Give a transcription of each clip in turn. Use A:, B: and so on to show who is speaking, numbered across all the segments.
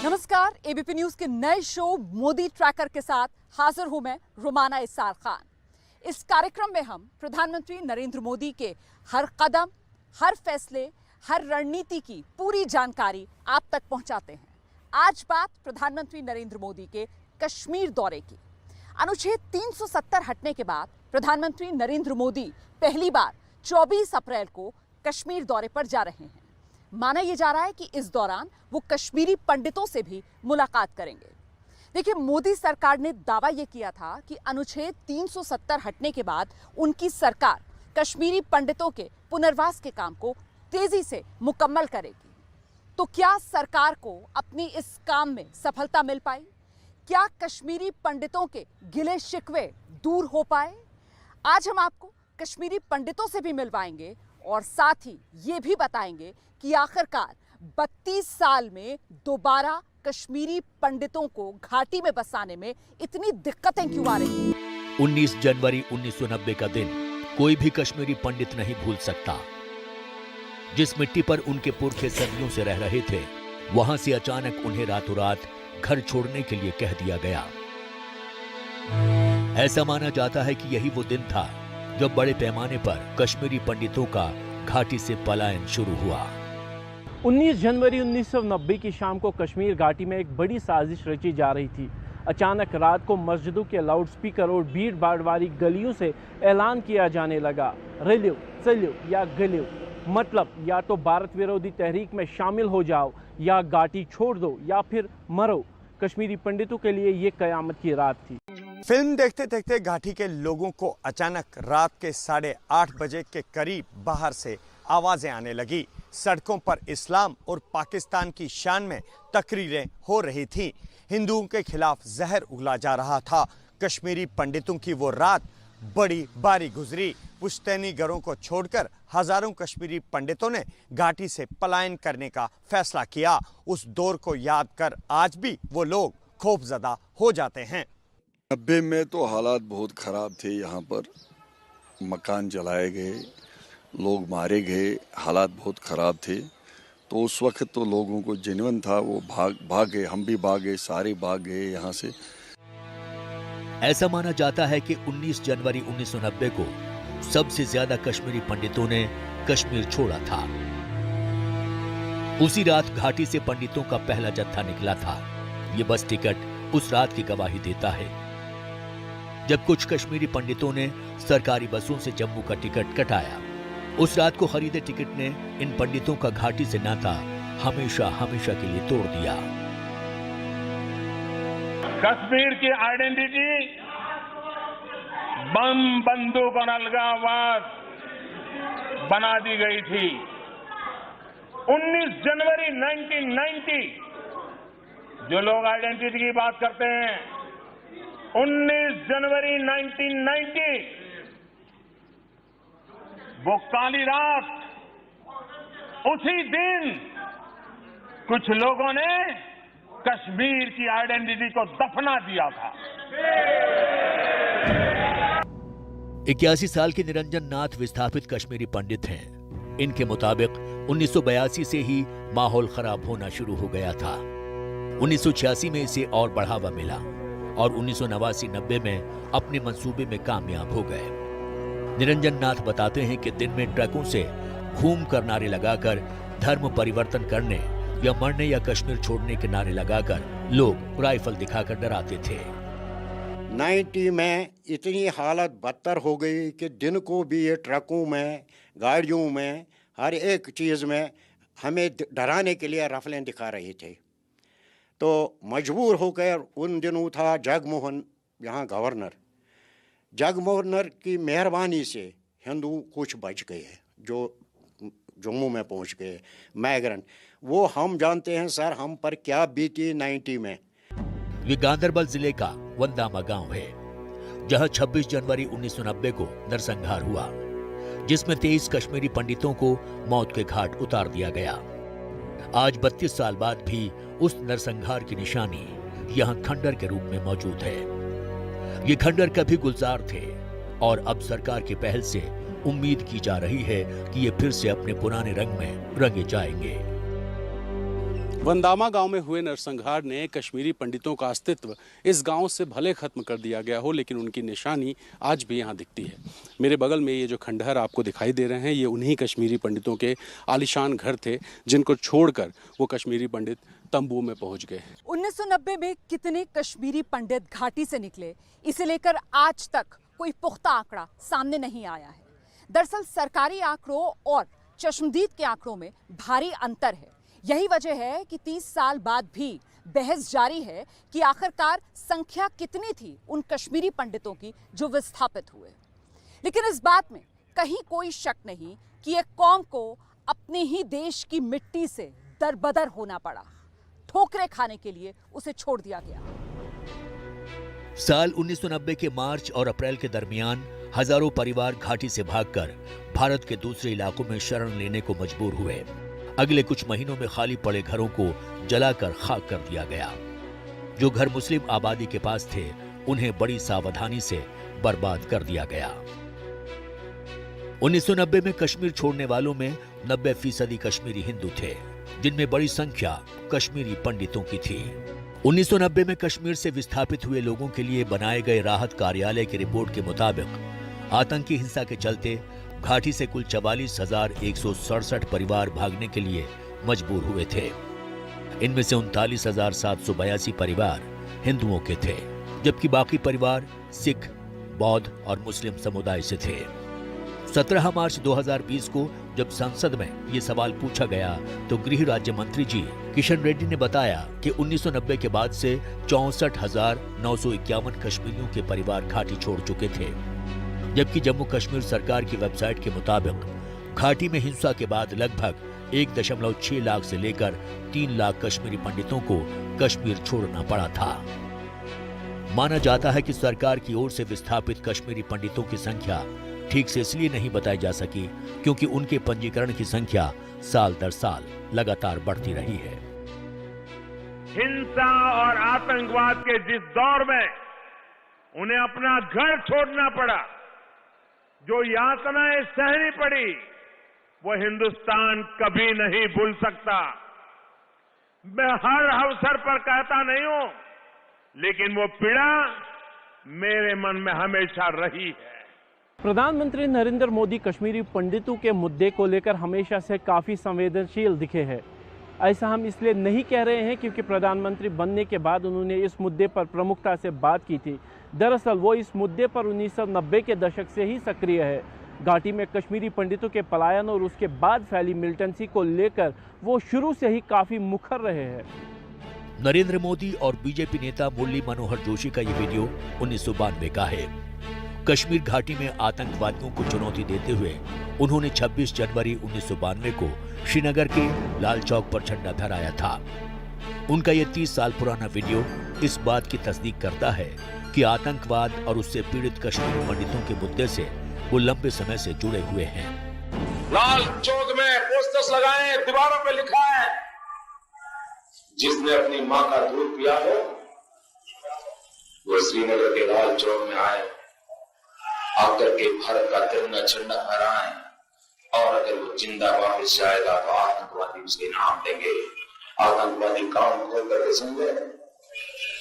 A: नमस्कार, ABP news के नए शो मोदी ट्रैकर के साथ हाजिर हूं मैं रुमाना इस्सार खान। इस कार्यक्रम में हम प्रधानमंत्री नरेंद्र मोदी के हर कदम, हर फैसले, हर रणनीति की पूरी जानकारी आप तक पहुंचाते हैं। आज बात प्रधानमंत्री नरेंद्र मोदी के कश्मीर दौरे की। अनुच्छेद 370 हटने के बाद प्रधानमंत्री नरेंद्र मोदी पहली बार 24 अप्रैल को कश्मीर दौरे पर जा रहे हैं। माना यह जा रहा है कि इस दौरान वो कश्मीरी पंडितों से भी मुलाकात करेंगे। देखिए, मोदी सरकार ने दावा यह किया था कि अनुच्छेद 370 हटने के बाद उनकी सरकार कश्मीरी पंडितों के पुनर्वास के काम को तेजी से मुकम्मल करेगी। तो क्या सरकार को अपनी इस काम में सफलता मिल पाई? क्या कश्मीरी पंडितों के गिले शिकवे दूर हो पाए? आज हम आपको कश्मीरी पंडितों से भी मिलवाएंगे और साथ ही ये भी बताएंगे कि आखिरकार 32 साल में दोबारा कश्मीरी पंडितों को घाटी में बसाने में इतनी दिक्कतें क्यों आ रही हैं?
B: 19 जनवरी 1990 का दिन कोई भी कश्मीरी पंडित नहीं भूल सकता। जिस मिट्टी पर उनके पुरखे सदियों से रह रहे थे, वहां से अचानक उन्हें रातों रात घर छोड़ने के लिए कह दिया गया। ऐसा माना जाता है कि यही वो दिन था जब बड़े पैमाने पर कश्मीरी पंडितों का घाटी से पलायन शुरू हुआ।
C: 19 जनवरी 1990 की शाम को कश्मीर घाटी में एक बड़ी साजिश रची जा रही थी। अचानक रात को मस्जिदों के लाउडस्पीकर और भीड़ भाड़ वाली गलियों से ऐलान किया जाने लगा, रिलो चलो या गलो, मतलब या तो भारत विरोधी तहरीक में शामिल हो जाओ या घाटी छोड़ दो या फिर मरो। कश्मीरी पंडितों के लिए ये कयामत की रात थी।
D: फिल्म देखते देखते घाटी के लोगों को अचानक रात के 8:30 बजे के करीब बाहर से आवाजें आने लगी। सड़कों पर इस्लाम और पाकिस्तान की शान में तकरीरें हो रही थीं। हिंदुओं के खिलाफ जहर उगला जा रहा था। कश्मीरी पंडितों की वो रात बड़ी बारी गुजरी। पुश्तैनी घरों को छोड़कर हजारों कश्मीरी पंडितों ने घाटी से पलायन करने का फैसला किया। उस दौर को याद कर आज भी वो लोग खौफजदा हो जाते हैं।
E: 90 में तो हालात बहुत ख़राब थे। यहाँ पर मकान जलाए गए, लोग मारे गए, हालात बहुत ख़राब थे। तो उस वक्त तो लोगों को जेन्युइन था, वो भाग गए, हम भी भाग गए, सारे भाग गए यहाँ से।
B: ऐसा माना जाता है कि 19 जनवरी 1990 को सबसे ज्यादा कश्मीरी पंडितों ने कश्मीर छोड़ा था। उसी रात घाटी से पंडितों का पहला जत्था निकला था। ये बस टिकट उस रात की गवाही देता है जब कुछ कश्मीरी पंडितों ने सरकारी बसों से जम्मू का टिकट कटाया। उस रात को खरीदे टिकट ने इन पंडितों का घाटी से नाता हमेशा हमेशा के लिए तोड़ दिया।
F: कश्मीर की आइडेंटिटी बम, बंदूक और अलगाववाद बना दी गई थी। 19 जनवरी 1990 जो लोग आइडेंटिटी की बात करते हैं, 19 जनवरी 1990 वो काली रात, उसी दिन कुछ लोगों ने कश्मीर की आइडेंटिटी को दफना दिया था।
B: 81 साल के निरंजन नाथ विस्थापित कश्मीरी पंडित हैं। इनके मुताबिक 1982 से ही माहौल खराब होना शुरू हो गया था। 1986 में इसे और बढ़ावा मिला और 1989-90 में अपने मंसूबे में कामयाब हो गए। निरंजन नाथ बताते हैं कि दिन में ट्रकों से घूम कर नारे लगाकर धर्म परिवर्तन करने या मरने या कश्मीर छोड़ने के नारे लगाकर लोग राइफल दिखाकर डराते थे।
G: 90 में इतनी हालत बदतर हो गई कि दिन को भी ये ट्रकों में, गाड़ियों में, हर एक चीज़ में हमें डराने के लिए राइफलें दिखा रहे थे। तो मजबूर होकर उन दिनों था जगमोहन यहाँ गवर्नर। जगमोहन की मेहरबानी से हिंदू कुछ बच गए, जो जम्मू में पहुँच गए माइग्रेंट। वो हम जानते हैं सर, हम पर क्या बीती 90 में।
B: ये गांधरबल जिले का वंदामा गांव है, जहां 26 जनवरी 1990 को नरसंहार हुआ, जिसमें 23 कश्मीरी पंडितों को मौत के घाट उतार दिया गया। आज 32 साल बाद भी उस नरसंहार की निशानी यहां खंडर के रूप में मौजूद है। ये खंडर कभी गुलजार थे और अब सरकार की पहल से उम्मीद की जा रही है कि ये फिर से अपने पुराने रंग में रंगे जाएंगे।
H: वंदामा गांव में हुए नरसंहार ने कश्मीरी पंडितों का अस्तित्व इस गांव से भले खत्म कर दिया गया हो, लेकिन उनकी निशानी आज भी यहां दिखती है। मेरे बगल में ये जो खंडहर आपको दिखाई दे रहे हैं, ये उन्हीं कश्मीरी पंडितों के आलीशान घर थे जिनको छोड़कर वो कश्मीरी पंडित तंबू में पहुंच गए।
A: 1990 में कितने कश्मीरी पंडित घाटी से निकले, इसे लेकर आज तक कोई पुख्ता आंकड़ा सामने नहीं आया है। दरअसल सरकारी आंकड़ों और चश्मदीद के आंकड़ों में भारी अंतर है। यही वजह है कि 30 साल बाद भी बहस जारी है कि आखिरकार संख्या कितनी थी उन कश्मीरी पंडितों की जो विस्थापित हुए। लेकिन इस बात में कहीं कोई शक नहीं कि एक कौम को अपने ही देश की मिट्टी से दरबदर होना पड़ा। ठोकरें खाने के लिए उसे छोड़ दिया गया।
B: साल 1990 के मार्च और अप्रैल के दरमियान हजारों परिवार घाटी से भागकर भारत के दूसरे इलाकों में शरण लेने को मजबूर हुए। अगले कुछ महीनों में खाली पड़े घरों को जलाकर खाक कर दिया गया। जो घर मुस्लिम आबादी के पास थे, उन्हें बड़ी सावधानी से बर्बाद कर दिया गया। 1990 में कश्मीर छोड़ने वालों में 90% कश्मीरी हिंदू थे, जिनमें बड़ी संख्या कश्मीरी पंडितों की थी। 1990 में कश्मीर से विस्थापित हुए लोगों के लिए बनाए गए राहत कार्यालय की रिपोर्ट के मुताबिक आतंकी हिंसा के चलते घाटी से कुल 44,167 परिवार भागने के लिए मजबूर हुए थे। इनमें से 39,782 परिवार हिंदुओं के थे, जबकि बाकी परिवार सिख, बौद्ध और मुस्लिम समुदाय से थे। 17 मार्च 2020 को जब संसद में ये सवाल पूछा गया तो गृह राज्य मंत्री जी किशन रेड्डी ने बताया कि 1990 के बाद से 64,951 कश्मीरियों के परिवार घाटी छोड़ चुके थे, जबकि जम्मू कश्मीर सरकार की वेबसाइट के मुताबिक घाटी में हिंसा के बाद लगभग 1.6 लाख से लेकर 3 लाख कश्मीरी पंडितों को कश्मीर छोड़ना पड़ा था। माना जाता है कि सरकार की ओर से विस्थापित कश्मीरी पंडितों की संख्या ठीक से इसलिए नहीं बताई जा सकी क्योंकि उनके पंजीकरण की संख्या साल दर साल लगातार बढ़ती रही है।
F: हिंसा और आतंकवाद के जिस दौर में उन्हें अपना घर छोड़ना पड़ा, जो यातनाएं सहनी पड़ी, वो हिंदुस्तान कभी नहीं भूल सकता। मैं हर अवसर पर कहता नहीं हूं, लेकिन वो पीड़ा मेरे मन में हमेशा रही है।
C: प्रधानमंत्री नरेंद्र मोदी कश्मीरी पंडितों के मुद्दे को लेकर हमेशा से काफ़ी संवेदनशील दिखे हैं। ऐसा हम इसलिए नहीं कह रहे हैं क्योंकि प्रधानमंत्री बनने के बाद उन्होंने इस मुद्दे पर प्रमुखता से बात की थी। दरअसल वो इस मुद्दे पर 1990 के दशक से ही सक्रिय है। घाटी में कश्मीरी पंडितों के पलायन और उसके बाद फैली मिलिटेंसी को लेकर वो शुरू से ही काफ़ी मुखर रहे हैं।
B: नरेंद्र मोदी और बीजेपी नेता मुरली मनोहर जोशी का ये वीडियो 1992 का है। कश्मीर घाटी में आतंकवादियों को चुनौती देते हुए उन्होंने 26 जनवरी 1992 को श्रीनगर के लाल चौक पर झंडा फहराया था। उनका ये 30 साल पुराना वीडियो इस बात की तस्दीक करता है कि आतंकवाद और उससे पीड़ित कश्मीरी पंडितों के मुद्दे से वो लंबे समय से जुड़े हुए हैं।
I: लाल चौक में पोस्टर्स लगाए, दीवारों पे लिखा है, जिसने अपनी मां का दूध पिया हो वो श्रीनगर के लाल चौक में आए, आकर के भारत का तिरंगा झंडा फहराएं, और अगर वो जिंदा वापस जाएगा तो आतंकवादी उसके नाम देंगे। आतंकवादी काम खोल करके समझे।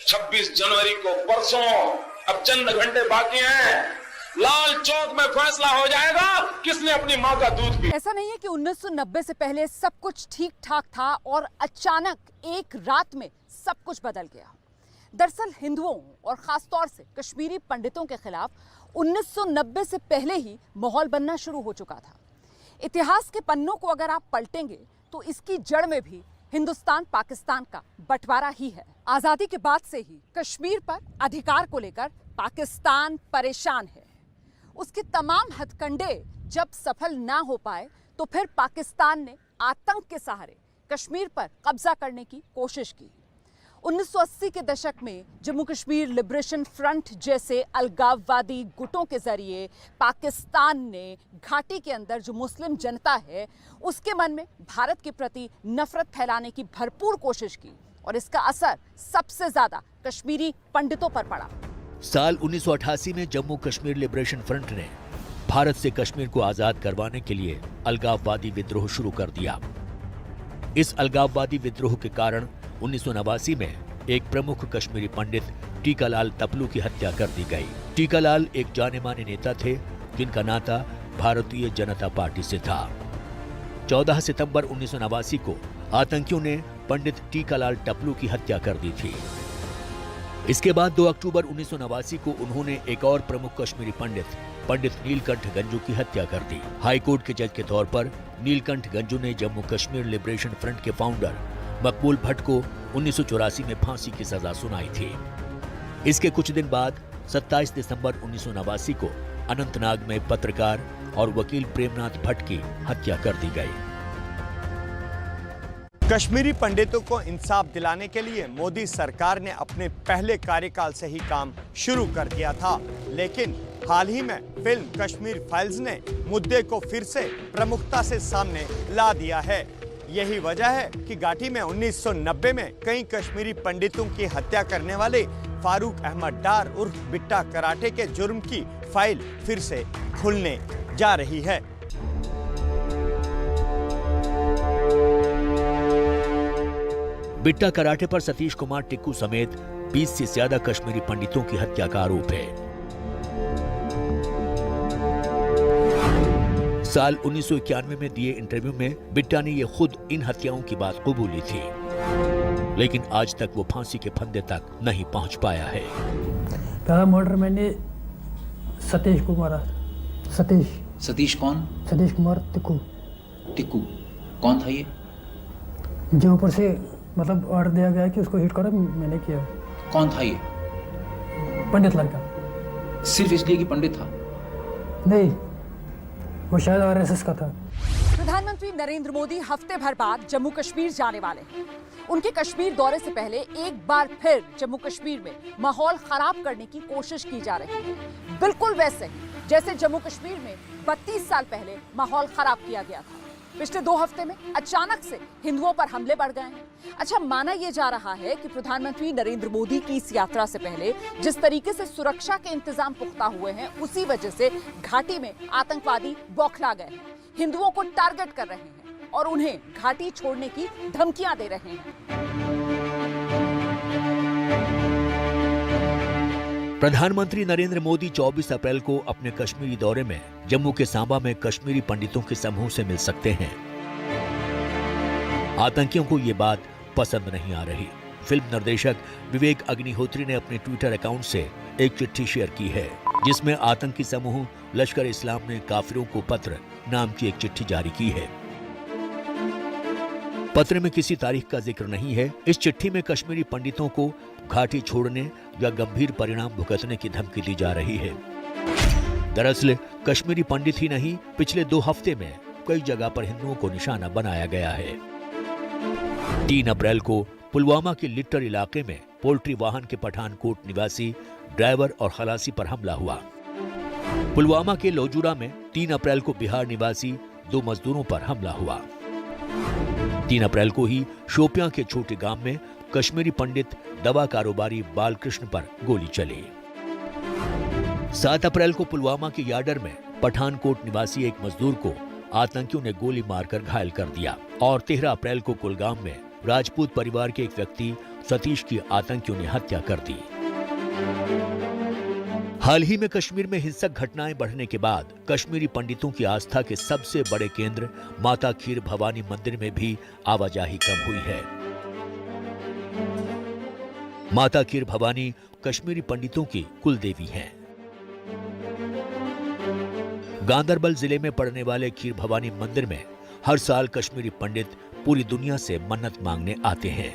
I: 26 जनवरी को परसों, अब चंद घंटे बाकी हैं, लाल चौक में फैसला हो जाएगा किसने अपनी मां का दूध पिया।
A: ऐसा नहीं है कि 1990 से पहले सब कुछ ठीक ठाक था और अचानक एक रात में सब कुछ बदल गया। दरअसल हिंदुओं और खासतौर से कश्मीरी पंडितों के खिलाफ 1990 से पहले ही माहौल बनना शुरू हो चुका था। इतिहास के पन्नों को अगर आप पलटेंगे तो इसकी जड़ में भी हिंदुस्तान पाकिस्तान का बंटवारा ही है। आजादी के बाद से ही कश्मीर पर अधिकार को लेकर पाकिस्तान परेशान है। उसके तमाम हथकंडे जब सफल ना हो पाए तो फिर पाकिस्तान ने आतंक के सहारे कश्मीर पर कब्जा करने की कोशिश की। 1980 के दशक में जम्मू कश्मीर लिबरेशन फ्रंट जैसे अलगाववादी गुटों के जरिए पाकिस्तान ने घाटी के अंदर जो मुस्लिम जनता है उसके मन में भारत के प्रति नफरत फैलाने की भरपूर कोशिश की और इसका असर सबसे ज्यादा कश्मीरी पंडितों पर पड़ा।
B: साल 1988 में जम्मू कश्मीर लिबरेशन फ्रंट ने भारत से कश्मीर को आजाद करवाने के लिए अलगाववादी विद्रोह शुरू कर दिया। इस अलगाववादी विद्रोह के कारण 1989 में एक प्रमुख कश्मीरी पंडित टीकालाल टपलू की हत्या कर दी गई। टीकालाल एक जाने माने नेता थे जिनका नाता भारतीय जनता पार्टी से था। 14 सितंबर 1989 को आतंकियों ने पंडित टीकालाल टपलू की हत्या कर दी थी। इसके बाद 2 अक्टूबर 1989 को उन्होंने एक और प्रमुख कश्मीरी पंडित नीलकंठ गंजू की हत्या कर दी। हाईकोर्ट के जज के तौर पर नीलकंठ गंजू ने जम्मू कश्मीर लिबरेशन फ्रंट के फाउंडर मकबूल भट्ट को 1984 में फांसी की सजा सुनाई थी। इसके कुछ दिन बाद 27 दिसंबर 1989 को अनंतनाग में पत्रकार और वकील प्रेमनाथ भट्ट की हत्या कर दी गई।
D: कश्मीरी पंडितों को इंसाफ दिलाने के लिए मोदी सरकार ने अपने पहले कार्यकाल से ही काम शुरू कर दिया था, लेकिन हाल ही में फिल्म कश्मीर फाइल्स ने मुद्दे को फिर से प्रमुखता से सामने ला दिया है। यही वजह है कि घाटी में 1990 में कई कश्मीरी पंडितों की हत्या करने वाले फारूक अहमद डार उर्फ बिट्टा कराटे के जुर्म की फाइल फिर से खुलने जा रही है।
B: बिट्टा कराटे पर सतीश कुमार टिक्कू समेत 20 से ज्यादा कश्मीरी पंडितों की हत्या का आरोप है। साल 1991 में दिए इंटरव्यू में बिट्टा ने ये खुद इन हत्याओं की बात कबूली थी, लेकिन आज तक वो फांसी के फंदे तक नहीं पहुंच पाया है।
J: पहला मर्डर मैंने सतीश को मारा।
K: सतीश कौन?
J: सतीश कुमार टिक्कू
K: कौन था ये?
J: जो ऊपर से मतलब ऑर्डर दिया गया कि उसको हिट करो, मैंने किया।
K: कौन था ये?
J: पंडित लड़का।
K: सिर्फ इसलिए कि पंडित था?
J: नहीं, वो शायद आरएसएस का था।
A: प्रधानमंत्री नरेंद्र मोदी हफ्ते भर बाद जम्मू कश्मीर जाने वाले हैं। उनके कश्मीर दौरे से पहले एक बार फिर जम्मू कश्मीर में माहौल खराब करने की कोशिश की जा रही है, बिल्कुल वैसे ही जैसे जम्मू कश्मीर में 32 साल पहले माहौल खराब किया गया था। पिछले 2 हफ्ते में अचानक से हिंदुओं पर हमले बढ़ गए हैं। अच्छा, माना यह जा रहा है कि प्रधानमंत्री नरेंद्र मोदी की इस यात्रा से पहले जिस तरीके से सुरक्षा के इंतजाम पुख्ता हुए हैं, उसी वजह से घाटी में आतंकवादी बौखला गए हैं, हिंदुओं को टारगेट कर रहे हैं और उन्हें घाटी छोड़ने की धमकियां दे रहे हैं।
B: प्रधानमंत्री नरेंद्र मोदी 24 अप्रैल को अपने कश्मीरी दौरे में जम्मू के सांबा में कश्मीरी पंडितों के समूह से मिल सकते हैं। आतंकियों को ये बात पसंद नहीं आ रही। फिल्म निर्देशक विवेक अग्निहोत्री ने अपने ट्विटर अकाउंट से एक चिट्ठी शेयर की है, जिसमें आतंकी समूह लश्कर इस्लाम ने काफिरों को पत्र नाम की एक चिट्ठी जारी की है। पत्र में किसी तारीख का जिक्र नहीं है। इस चिट्ठी में कश्मीरी पंडितों को घाटी छोड़ने या गंभीर परिणाम भुगतने की धमकी दी जा रही है। दरअसल कश्मीरी पंडित ही नहीं, पिछले 2 हफ्ते में कई जगह पर हिंदुओं को निशाना बनाया गया है। 3 अप्रैल को पुलवामा के लिट्टर इलाके में पोल्ट्री वाहन के पठानकोट निवासी ड्राइवर और खलासी पर हमला हुआ। पुलवामा के लोजुरा में 3 अप्रैल को बिहार निवासी 2 मजदूरों पर हमला हुआ। 3 अप्रैल को ही शोपियां के छोटे गांव में कश्मीरी पंडित दवा कारोबारी बालकृष्ण पर गोली चली। 7 अप्रैल को पुलवामा के यार्डर में पठानकोट निवासी एक मजदूर को आतंकियों ने गोली मारकर घायल कर दिया और 13 अप्रैल को कुलगाम में राजपूत परिवार के एक व्यक्ति सतीश की आतंकियों ने हत्या कर दी। हाल ही में कश्मीर में हिंसक घटनाएं बढ़ने के बाद कश्मीरी पंडितों की आस्था के सबसे बड़े केंद्र माता खीर भवानी मंदिर में भी आवाजाही कम हुई है। माता खीर भवानी कश्मीरी पंडितों की कुल देवी हैं। गांदरबल जिले में पड़ने वाले खीर भवानी मंदिर में हर साल कश्मीरी पंडित पूरी दुनिया से मन्नत मांगने आते हैं।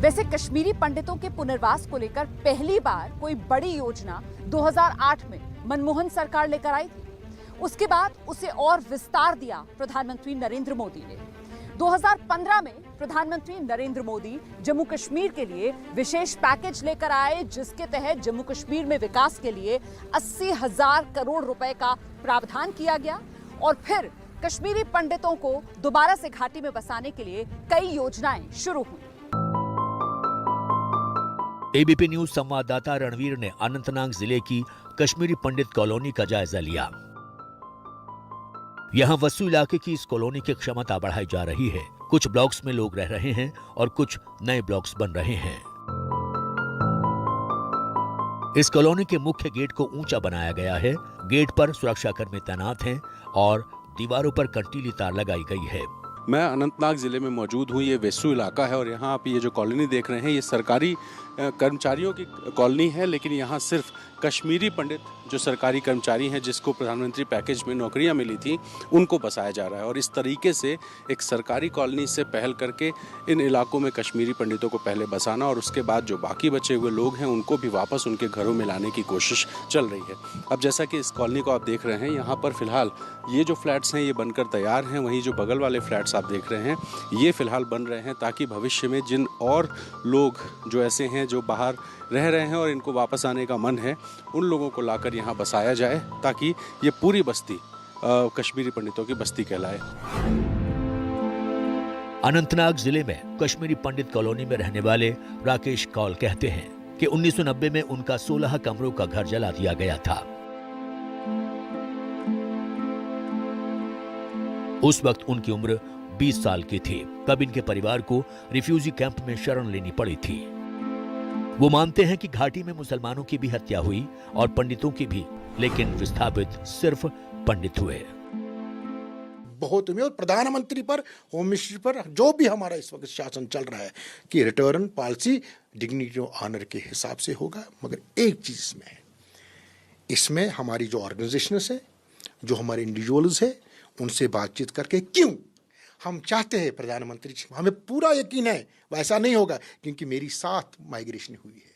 A: वैसे कश्मीरी पंडितों के पुनर्वास को लेकर पहली बार कोई बड़ी योजना 2008 में मनमोहन सरकार लेकर आई थी। उसके बाद उसे और विस्तार दिया प्रधानमंत्री नरेंद्र मोदी ने। 2015 में प्रधानमंत्री नरेंद्र मोदी जम्मू कश्मीर के लिए विशेष पैकेज लेकर आए, जिसके तहत जम्मू कश्मीर में विकास के लिए 80,000 करोड़ रुपए का प्रावधान किया गया और फिर कश्मीरी पंडितों को दोबारा से घाटी में बसाने के लिए कई योजनाएं शुरू हुई।
B: एबीपी न्यूज संवाददाता रणवीर ने अनंतनाग जिले की कश्मीरी पंडित कॉलोनी का जायजा लिया। यहाँ वसु इलाके की इस कॉलोनी की क्षमता बढ़ाई जा रही है। कुछ ब्लॉक्स में लोग रह रहे हैं और कुछ नए ब्लॉक्स बन रहे हैं। इस कॉलोनी के मुख्य गेट को ऊंचा बनाया गया है। गेट पर सुरक्षाकर्मी तैनात हैं और दीवारों पर कंटीली तार लगाई गई है।
H: मैं अनंतनाग ज़िले में मौजूद हूँ। ये वेसू इलाका है और यहाँ आप ये जो कॉलोनी देख रहे हैं ये सरकारी कर्मचारियों की कॉलोनी है, लेकिन यहाँ सिर्फ कश्मीरी पंडित जो सरकारी कर्मचारी हैं जिसको प्रधानमंत्री पैकेज में नौकरियाँ मिली थी उनको बसाया जा रहा है। और इस तरीके से एक सरकारी कॉलोनी से पहल करके इन इलाकों में कश्मीरी पंडितों को पहले बसाना और उसके बाद जो बाकी बचे हुए लोग हैं उनको भी वापस उनके घरों में लाने की कोशिश चल रही है। अब जैसा कि इस कॉलोनी को आप देख रहे हैं, यहाँ पर फिलहाल ये जो फ्लैट्स हैं ये बनकर तैयार हैं। वहीं जो बगल वाले फ्लैट्स आप देख रहे हैं ये फिलहाल बन रहे हैं ताकि भविष्य में जिन और लोग जो ऐसे हैं जो बाहर रह रहे हैं और इनको वापस आने का मन है उन लोगों को लाकर यहाँ बसाया जाए ताकि ये पूरी बस्ती कश्मीरी पंडितों की बस्ती कहलाए।
B: अनंतनाग जिले में कश्मीरी पंडित कॉलोनी में रहने वाले राकेश कौल कहते हैं कि 1990 में उनका 16 कमरों का घर जला दिया गया था। उस वक्त उनकी उम्र 20 साल की थी। तब इनके परिवार को रिफ्यूजी कैंप में शरण लेनी पड़ी थी। वो मानते हैं कि घाटी में मुसलमानों की भी हत्या हुई और पंडितों की भी, लेकिन विस्थापित सिर्फ पंडित हुए।
L: बहुत हुए और प्रधानमंत्री पर, होम मिनिस्ट्री पर, जो भी हमारा इस वक्त शासन चल रहा है कि रिटर्न पॉलिसी डिग्निटी और ऑनर के हिसाब से होगा। मगर एक चीज इसमें है, इसमें हमारी जो ऑर्गेनाइजेशंस है, जो हमारे इंडिविजुअल्स है, उनसे बातचीत करके क्यों हम चाहते हैं प्रधानमंत्री, हमें पूरा यकीन है वैसा नहीं होगा क्योंकि मेरी साथ माइग्रेशन हुई है।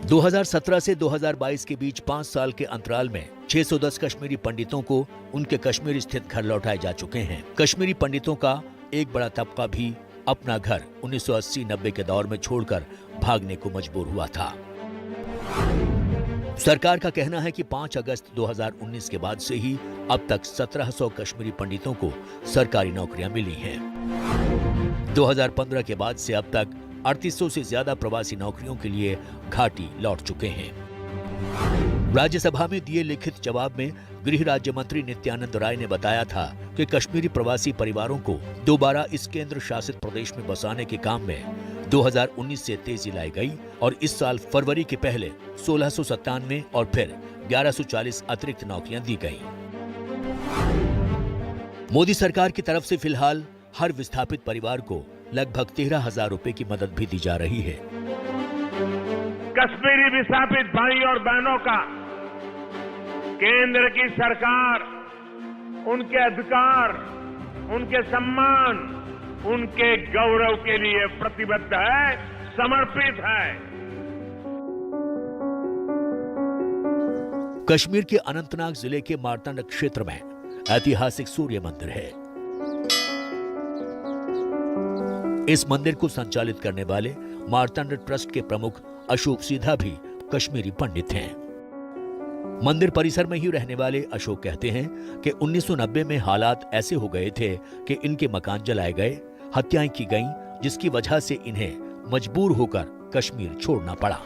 B: 2017 से 2022 के बीच 5 साल के अंतराल में 610 कश्मीरी पंडितों को उनके कश्मीर स्थित घर लौटाए जा चुके हैं। कश्मीरी पंडितों का एक बड़ा तबका भी अपना घर 1980-90 के दौर में छोड़कर भागने को मजबूर हुआ था। सरकार का कहना है कि 5 अगस्त 2019 के बाद से ही अब तक 1700 कश्मीरी पंडितों को सरकारी नौकरियां मिली हैं। 2015 के बाद से अब तक 3800 से ज्यादा प्रवासी नौकरियों के लिए घाटी लौट चुके हैं। राज्यसभा में दिए लिखित जवाब में गृह राज्य मंत्री नित्यानंद राय ने बताया था कि कश्मीरी प्रवासी परिवारों को दोबारा इस केंद्र शासित प्रदेश में बसाने के काम में 2019 से तेजी लाई गई और इस साल फरवरी के पहले 1697 और फिर 1140 अतिरिक्त नौकरियां दी गईं। मोदी सरकार की तरफ से फिलहाल हर विस्थापित परिवार को लगभग 13,000 रुपए की मदद भी दी जा रही है।
F: कश्मीरी विस्थापित भाई और बहनों का केंद्र की सरकार उनके अधिकार, उनके सम्मान, उनके गौरव के लिए प्रतिबद्ध है, समर्पित है।
B: कश्मीर के अनंतनाग जिले के मारतंड क्षेत्र में ऐतिहासिक सूर्य मंदिर है। इस मंदिर को संचालित करने वाले मारतंड ट्रस्ट के प्रमुख अशोक सीधा भी कश्मीरी पंडित हैं। मंदिर परिसर में ही रहने वाले अशोक कहते हैं कि 1990 में हालात ऐसे हो गए थे कि इनके मकान जलाए गए, हत्याएं की गईं, जिसकी वजह से इन्हें मजबूर होकर कश्मीर छोड़ना पड़ा।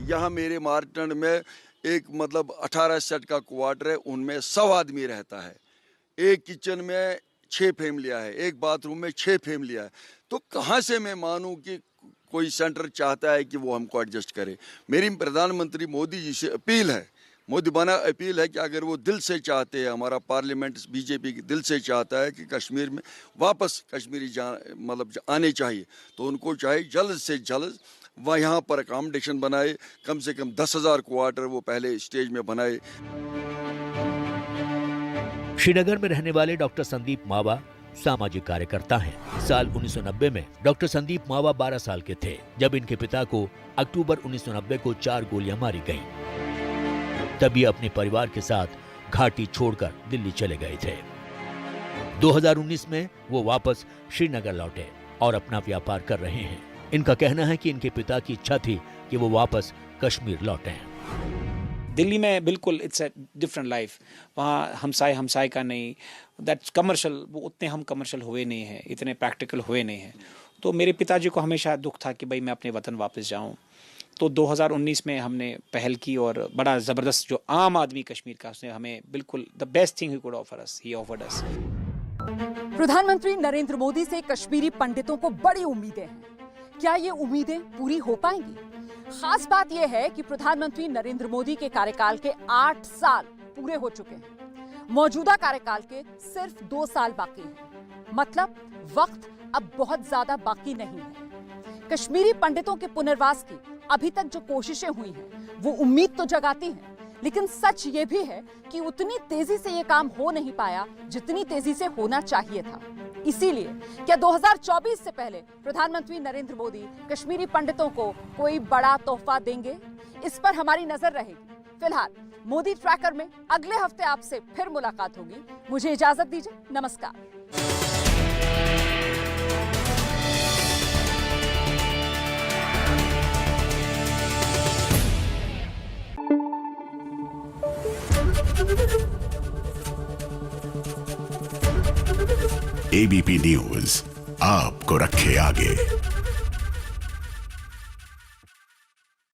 E: यहाँ मेरे मारतंड में एक 18 सेट का क्वार्टर है, उनमें 100 आदमी रहता है। एक किचन में 6 फैमिलियां है, एक बाथरूम में 6 फैमिलियां है। तो कहाँ से मैं मानूं कि कोई सेंटर चाहता है कि वो हमको एडजस्ट करे। मेरी प्रधानमंत्री मोदी जी से अपील है, मोदी बना अपील है कि अगर वो दिल से चाहते हैं, हमारा पार्लियामेंट बीजेपी की दिल से चाहता है कि कश्मीर में वापस कश्मीरी आने चाहिए, तो उनको चाहिए जल्द से जल्द वह यहाँ पर अकोमोडेशन बनाए, कम से कम 10,000 क्वार्टर वो पहले स्टेज में बनाए।
B: श्रीनगर में रहने वाले डॉक्टर संदीप मावा सामाजिक कार्यकर्ता हैं। साल 1990 में डॉक्टर संदीप मावा 12 साल के थे जब इनके पिता को अक्टूबर 1990 को 4 गोलियां मारी गईं। तभी अपने परिवार के साथ घाटी छोड़कर दिल्ली चले गए थे। 2019 में वो वापस श्रीनगर लौटे और अपना व्यापार कर रहे हैं। इनका कहना है कि इनके पिता की इच्छा थी कि वो वापस कश्मीर लौटें।
M: दिल्ली में बिल्कुल इट्स अ डिफरेंट लाइफ। वहाँ हमसाय का नहीं, दैट्स कमर्शियल, वो उतने हम कमर्शियल हुए नहीं हैं, इतने प्रैक्टिकल हुए नहीं हैं। तो मेरे पिताजी को हमेशा दुख था कि भाई मैं अपने वतन वापस जाऊँ। तो 2019 में हमने पहल की और बड़ा ज़बरदस्त जो आम आदमी कश्मीर का, उसने हमें बिल्कुल द बेस्ट थिंग ही कुड ऑफर अस, ही ऑफर्ड अस।
A: प्रधानमंत्री नरेंद्र मोदी से कश्मीरी पंडितों को बड़ी उम्मीदें हैं। क्या ये उम्मीदें पूरी हो पाएंगी? खास बात यह है कि प्रधानमंत्री नरेंद्र मोदी के कार्यकाल के 8 साल पूरे हो चुके हैं। मौजूदा कार्यकाल के सिर्फ 2 साल बाकी हैं। मतलब वक्त अब बहुत ज्यादा बाकी नहीं है। कश्मीरी पंडितों के पुनर्वास की अभी तक जो कोशिशें हुई हैं वो उम्मीद तो जगाती हैं, लेकिन सच ये भी है कि उतनी तेजी से ये काम हो नहीं पाया जितनी तेजी से होना चाहिए था। इसीलिए क्या 2024 से पहले प्रधानमंत्री नरेंद्र मोदी कश्मीरी पंडितों को कोई बड़ा तोहफा देंगे? इस पर हमारी नजर रहेगी। फिलहाल मोदी ट्रैकर में अगले हफ्ते आपसे फिर मुलाकात होगी। मुझे इजाजत दीजिए, नमस्कार।
N: एबीपी न्यूज आपको रखे आगे।